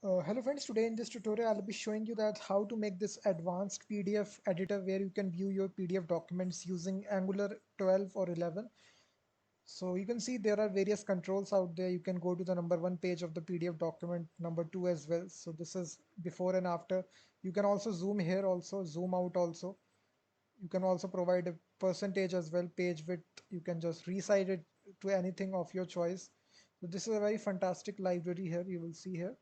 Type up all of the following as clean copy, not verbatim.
Hello friends, today in this tutorial I'll be showing you that how to make this advanced PDF editor where you can view your PDF documents using Angular 12 or 11. So you can see there are various controls out there. You can go to the number one page of the PDF document, number two as well. So this is before and after. You can also zoom here also, zoom out also. You can also provide a percentage as well, page width. You can just resize it to anything of your choice. So this is a very fantastic library here, you will see here.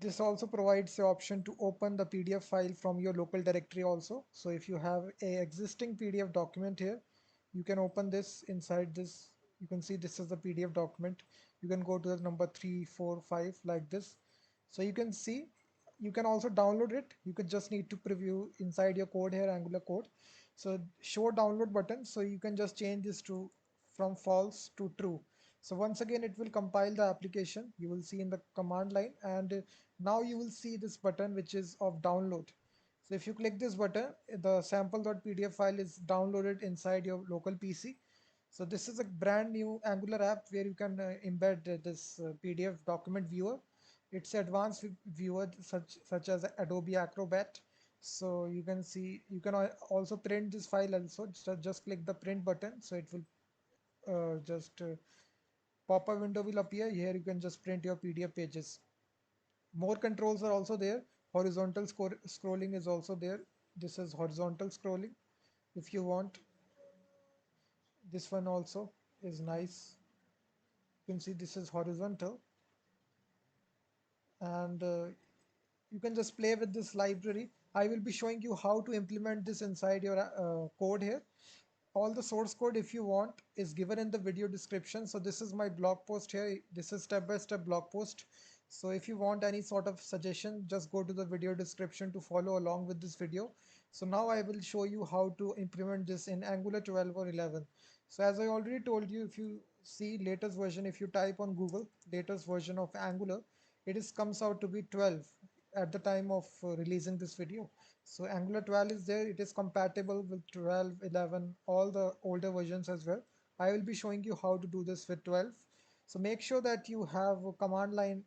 This also provides the option to open the PDF file from your local directory also. So if you have a existing PDF document here, you can open this inside this. You can see this is the PDF document. You can go to the number 3, 4, 5 like this. So you can see you can also download it. You could just need to preview inside your code here, Angular code. So show download button. So you can just change this to from false to true. So once again, it will compile the application. You will see in the command line, and now you will see this button which is of download. So if you click this button, the sample.pdf file is downloaded inside your local PC. So this is a brand new Angular app where you can embed this PDF document viewer. It's advanced viewer such as Adobe Acrobat. So you can see you can also print this file also. Just click the print button. So it will just pop-up window will appear. Here you can just print your PDF pages. More controls are also there. Horizontal scrolling is also there. This is horizontal scrolling. If you want, this one also is nice. You can see this is horizontal, and you can just play with this library. I will be showing you how to implement this inside your code here. All the source code, if you want, is given in the video description. So this is my blog post here. This is step-by-step blog post. So if you want any sort of suggestion, just go to the video description to follow along with this video. So now I will show you how to implement this in Angular 12 or 11. So as I already told you, if you see latest version, if you type on Google latest version of Angular, it is comes out to be 12 at the time of releasing this video. So Angular 12 is there. It is compatible with 12, 11, all the older versions as well. I will be showing you how to do this with 12. So make sure that you have a command line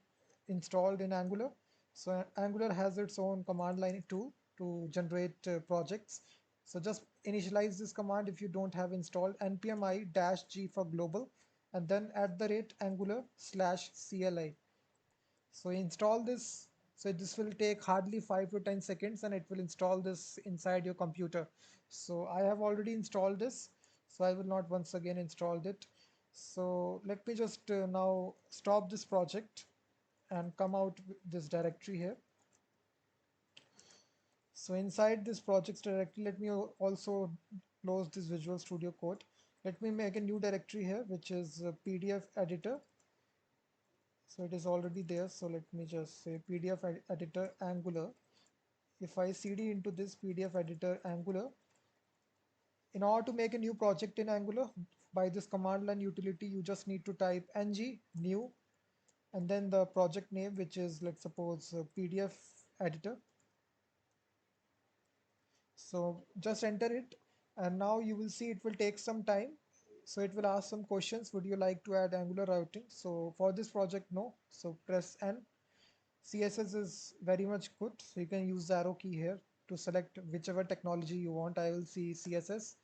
installed in Angular. So Angular has its own command line tool to generate projects. So just initialize this command if you don't have installed npm i-g for global, and then @angular/CLI. So install this. So this will take hardly 5 to 10 seconds, and it will install this inside your computer. So I have already installed this. So I will not once again install it. So let me just now stop this project and come out with this directory here. So inside this projects directory, let me also close this Visual Studio Code. Let me make a new directory here, which is PDF editor. So it is already there. So let me just say PDF editor Angular. If I cd into this PDF editor Angular, in order to make a new project in Angular, by this command line utility, you just need to type ng new and then the project name, which is, let's suppose, PDF editor. So just enter it, and now you will see it will take some time. So it will ask some questions. Would you like to add Angular routing? So for this project, no. So press N. CSS is very much good. So you can use the arrow key here to select whichever technology you want. I will see CSS.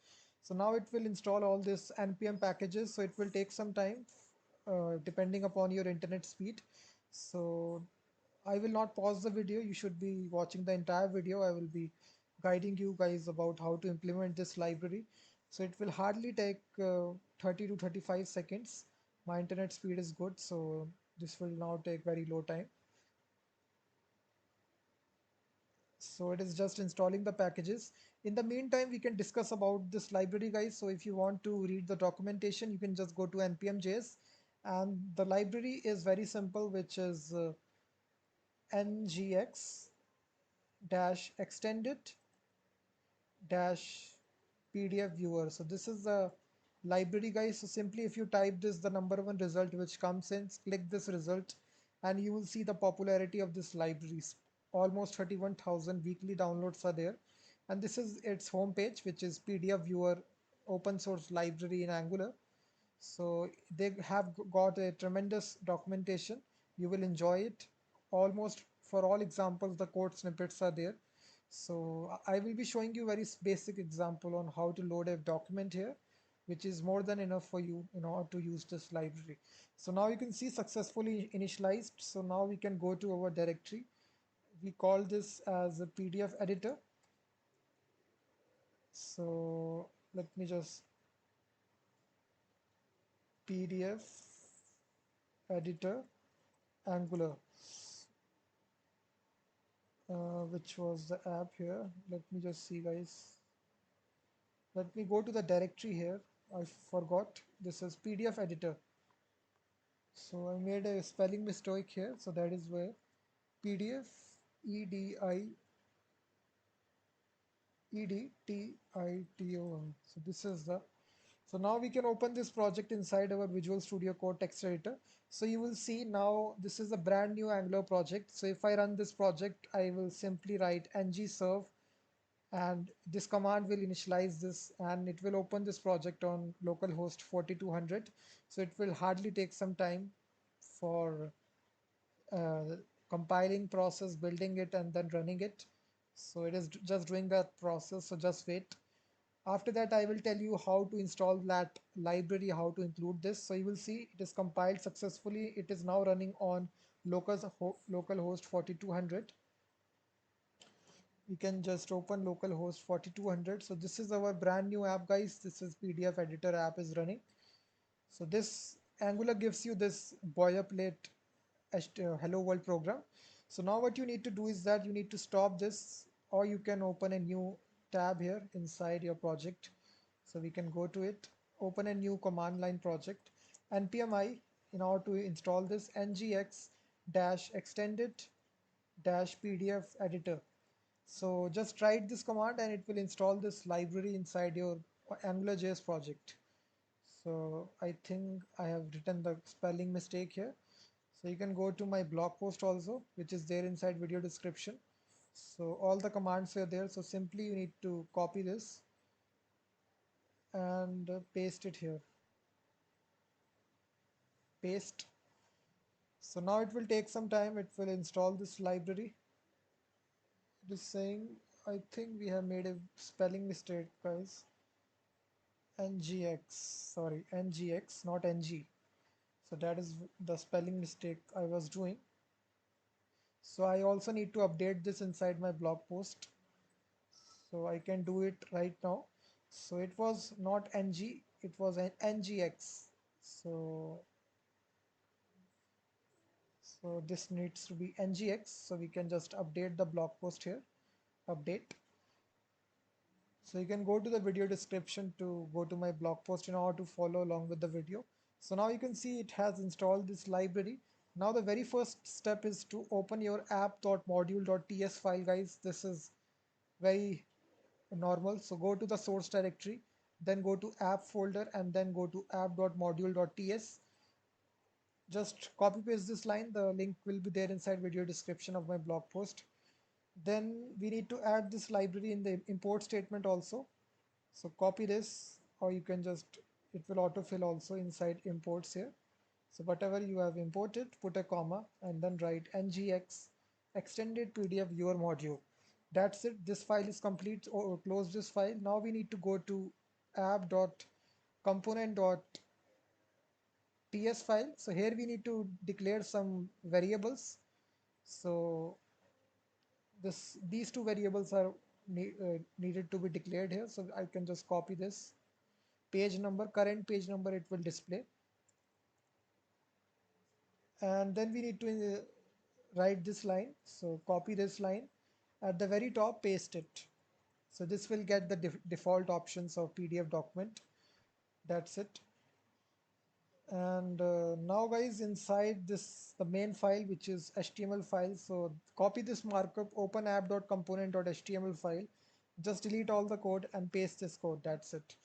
So now it will install all this npm packages. So it will take some time depending upon your internet speed. So I will not pause the video. You should be watching the entire video. I will be guiding you guys about how to implement this library. So it will hardly take 30 to 35 seconds. My internet speed is good, so this will now take very low time. So it is just installing the packages. In the meantime, we can discuss about this library, guys. So if you want to read the documentation, you can just go to npm.js, and the library is very simple, which is ngx dash extended dash PDF viewer. So this is the library, guys. So simply if you type this, the number one result which comes in, click this result, and you will see the popularity of this libraries. Almost 31,000 weekly downloads are there. And this is its homepage, which is PDF viewer open source library in Angular. So they have got a tremendous documentation. You will enjoy it. almost for all examples the code snippets are there. So I will be showing you very basic example on how to load a document here, which is more than enough for you in order to use this library. So now you can see successfully initialized. So now we can go to our directory. We call this as a PDF editor. So let me just PDF editor Angular, which was the app here. Let me just see, guys. Let me go to the directory here. I forgot. This is PDF editor. So I made a spelling mistake here. So that is where PDF EDITITO. So this is the, so now we can open this project inside our Visual Studio Code text editor. So you will see now this is a brand new Angular project. So if I run this project, I will simply write ng-serve, and this command will initialize this and it will open this project on localhost 4200. So it will hardly take some time for uh, compiling process, building it, and then running it. So it is just doing that process, so just wait. After that, I will tell you how to install that library, how to include this. So you will see it is compiled successfully. It is now running on localhost 4200. We can just open localhost 4200. So this is our brand new app, guys. This is PDF editor app is running. So this Angular gives you this boilerplate hello world program. So now what you need to do is that you need to stop this, or you can open a new tab here inside your project. So we can go to it, open a new command line project, npmi, in order to install this ngx dash extended dash pdf editor. So just write this command and it will install this library inside your AngularJS project. So I think I have written the spelling mistake here. So you can go to my blog post also, which is there inside video description. So all the commands are there. So simply you need to copy this and paste it here. Paste. So now it will take some time. It will install this library. It is saying, I think we have made a spelling mistake, guys. NGX, sorry, NGX, not NG. So that is the spelling mistake I was doing. So I also need to update this inside my blog post. So I can do it right now. So it was not NG, it was an NGX. So, so this needs to be NGX. So we can just update the blog post here. Update. So you can go to the video description to go to my blog post in order to follow along with the video. So now you can see it has installed this library. Now the very first step is to open your app.module.ts file, guys. This is very normal. So go to the source directory, then go to app folder and then go to app.module.ts. Just copy paste this line. The link will be there inside video description of my blog post. Then we need to add this library in the import statement also. So copy this, or you can just, it will autofill also inside imports here. So whatever you have imported, put a comma and then write ngx extended pdf your module. That's it. This file is complete, or close this file. Now we need to go to app.component.ts file. So here we need to declare some variables. So these two variables are needed to be declared here. So I can just copy this page number, current page number it will display, and then we need to write this line. So copy this line, at the very top paste it. So this will get the default options of PDF document. That's it. And now, guys, inside this the main file, which is HTML file, so copy this markup, open app.component.html file, just delete all the code and paste this code. That's it.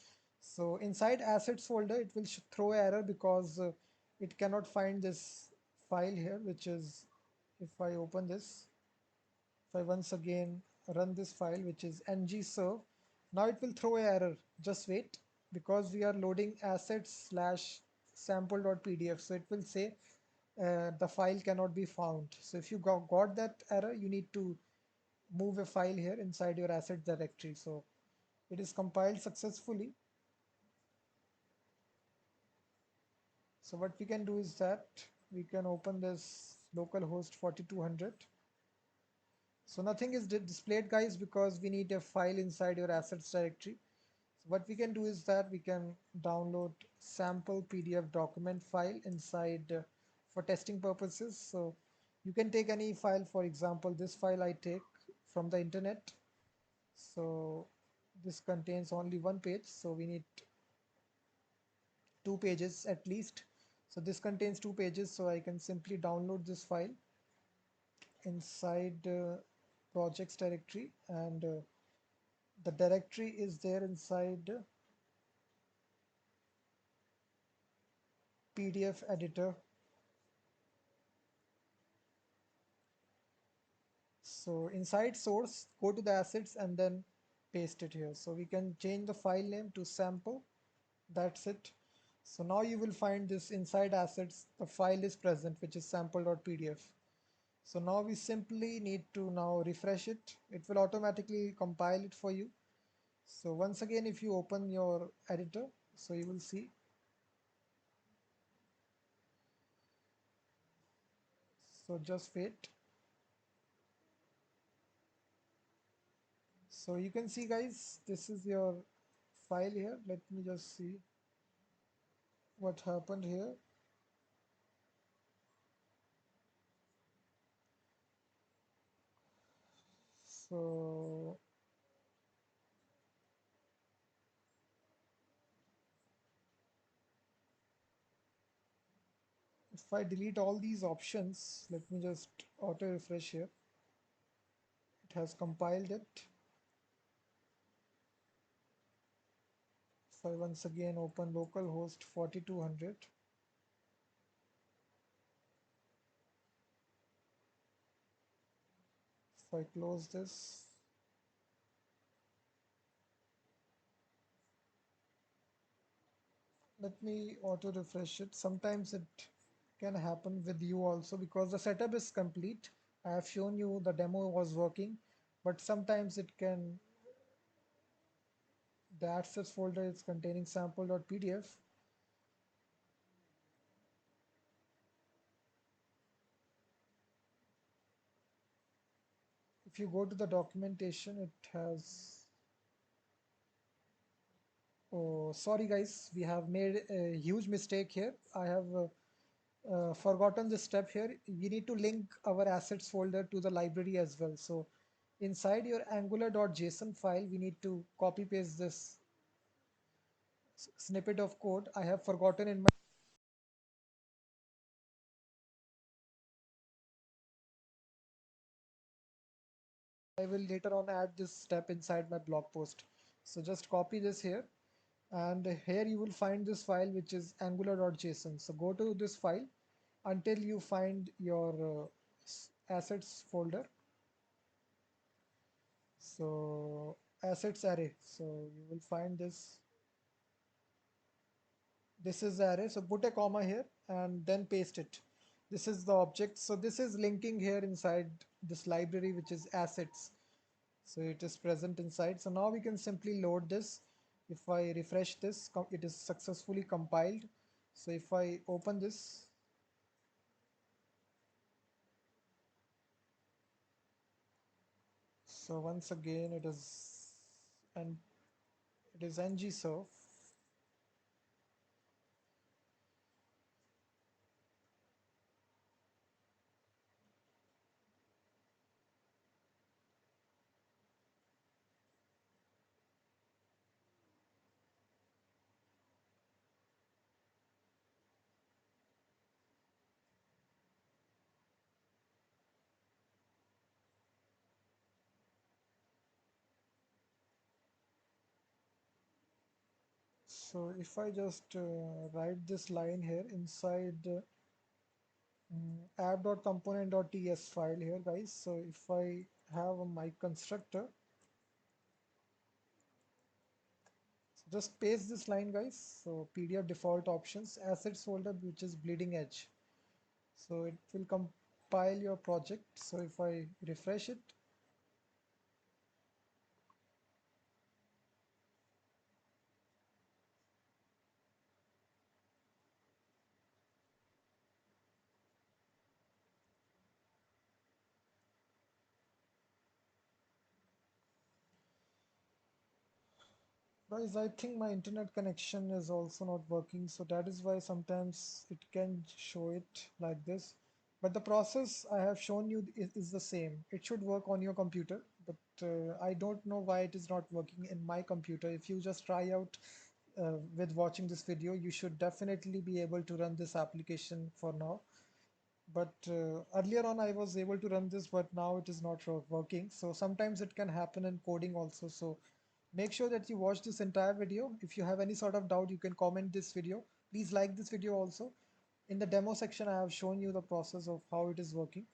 So inside assets folder it will throw error because it cannot find this file here, which is, if I open this, if I once again run this file, which is ng-serve, now it will throw a error. Just wait, because we are loading assets slash sample.pdf. So it will say the file cannot be found. So if you got that error, you need to move a file here inside your asset directory. So it is compiled successfully. So what we can do is that we can open this localhost 4200. So nothing is displayed, guys, because we need a file inside your assets directory. So what we can do is that we can download sample PDF document file inside for testing purposes. So you can take any file. For example, this file I take from the internet. So this contains only one page. So we need two pages at least. So this contains two pages. So I can simply download this file inside projects directory, and the directory is there inside PDF editor. So inside source, go to the assets and then paste it here. So we can change the file name to sample. That's it. So now you will find this inside assets, the file is present, which is sample.pdf. So now we simply need to now refresh it. It will automatically compile it for you. So once again, if you open your editor, so you will see. So just wait. So you can see, guys, this is your file here. Let me just see what happened here. So if I delete all these options, let me just auto refresh here. It has compiled it. If I once again open localhost 4200, if I close this, let me auto refresh it. Sometimes it can happen with you also because the setup is complete. I have shown you the demo was working, but sometimes it can, the access folder is containing sample.pdf. If you go to the documentation, it has, oh, sorry guys, we have made a huge mistake here. I have forgotten this step here. We need to link our assets folder to the library as well. So inside your angular.json file, we need to copy paste this snippet of code. I have forgotten in my, I will later on add this step inside my blog post. So just copy this here, and here you will find this file which is angular.json. So go to this file until you find your assets folder. So assets array. So you will find this is the array. So put a comma here and then paste it. This is the object. So this is linking here inside this library, which is assets. So it is present inside. So now we can simply load this. If I refresh this, it is successfully compiled. So if I open this, so once again it is, and it is ngserve. So if I just write this line here inside app.component.ts file here, guys. So if I have my constructor, so just paste this line, guys. So PDF default options, assets folder, which is bleeding edge. So it will compile your project. So if I refresh it, guys, I think my internet connection is also not working, so that is why sometimes it can show it like this. But the process I have shown you is the same. It should work on your computer, but I don't know why it is not working in my computer. If you just try out with watching this video, you should definitely be able to run this application for now. But earlier on, I was able to run this, but now it is not working. So sometimes it can happen in coding also. So make sure that you watch this entire video. If you have any sort of doubt, you can comment this video. Please like this video also. In the demo section, I have shown you the process of how it is working.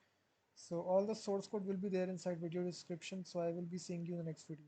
So all the source code will be there inside video description. So I will be seeing you in the next video.